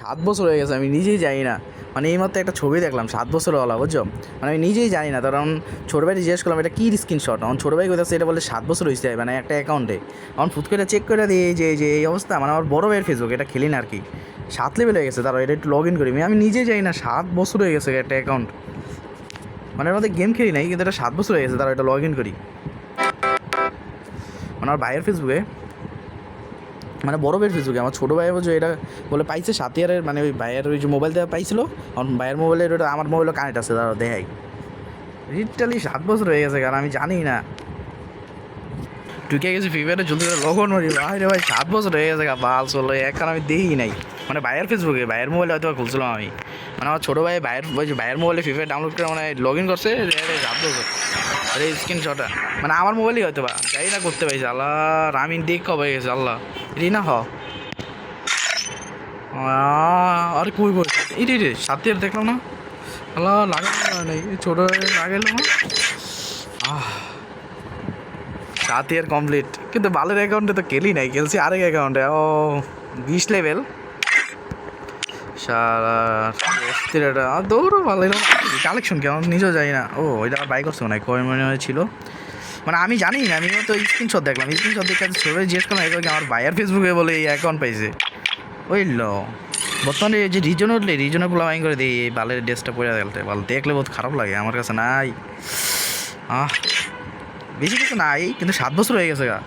7 বছর হয়ে গেছে, আমি নিজেই জানি না। মানে এইমাত্র একটা ছবি দেখলাম 7 বছরওয়ালা, বুঝছো? মানে আমি নিজেই জানি না। তখন ছোটো ভাই জিজ্ঞেস করলাম এটা কী স্ক্রিনশট, আমার ছোটো ভাই কোথাও এটা বলে 7 বছর হয়েছে মানে একটা অ্যাকাউন্টে। আমার ফুট করে চেক করে দিই যে এই অবস্থা। মানে আমার বড় ভাইয়ের ফেসবুক, এটা খেলি না আর কি, 7 লেভেল হয়ে গেছে। তারপর এটা একটু লগ ইন করি, আমি নিজেই জানি না 7 বছর হয়ে গেছে একটা অ্যাকাউন্ট। মানে এর মধ্যে গেম খেলি নাই, কিন্তু এটা 7 বছর হয়ে গেছে, তারা এটা লগ ইন করি। মানে আমার ভাইয়ের ফেসবুকে, মানে বড় ভাইয়ের ফেসবুকে আমার ছোটো ভাই বলছে এটা বলে পাইছে 7 ইয়ারের, মানে ওই ভাইয়ের ওই যে মোবাইল দেওয়া পাইছিল, আমার ভাইয়ের মোবাইলের ওটা আমার মোবাইলও কানেক্ট আছে, তারা দেখাই লিটারালি 7 বছর হয়ে গেছে। কারণ আমি জানি না, ঢুকে গেছি ফ্রি ফায়ারে জলদি করে লগ অন করি, ভাই রে ভাই 7 বছর হয়ে গেছে বাল চলো এখন আমি দেখি নাই। মানে ভাইয়ের ফেসবুকে ভাইয়ের মোবাইলে হয়তো খুলছিলাম আমি, মানে আমার ছোটো ভাই ভাইয়ের ওই যে ভাইয়ের মোবাইলে ফ্রি ফায়ার ডাউনলোড করে মানে লগ ইন করছে 7 বছর। আরে স্ক্রিনশটটা মানে আমার মোবাইলই হয়তো বা যাই না করতে পারছি। আল্লাহ আমি দেখ কবে হয়ে গেছে আল্লাহ রিনা হ। আরে কই কই এই রে 7 ইয়ার দেখলাম না, আল্লাহ লাগানো নেই ছোটো লাগাইলো না। 7 ইয়ার কমপ্লিট, কিন্তু বালের অ্যাকাউন্টে তো খেলি নাই, খেলছি আরেক অ্যাকাউন্টে। ও 20 লেভেল সারা এটা দৌড়ো ভালো কালেকশন কেমন নিজেও জানি না। ও ওইটা আমার বাইক করছে মনে হয়, কয় মনে হয়েছিল। মানে আমি জানি না, আমি তো স্ক্রিনশট দেখলাম, স্ক্রিনশট দেখে সবাই জিজ্ঞেস করলাম এগুলো কি আমার ভাইয়ার ফেসবুকে বলে এই অ্যাকাউন্ট পাইছে। ওই বর্তমানে এই যে রিজন উঠলে রিজনে পোলা বাইন করে দিই, এই বালের ড্রেসটা পরে গেলতে ভালো দেখলে বহুত খারাপ লাগে আমার কাছে। নাই বেশি কিছু নাই, কিন্তু 7 বছর হয়ে গেছে গা।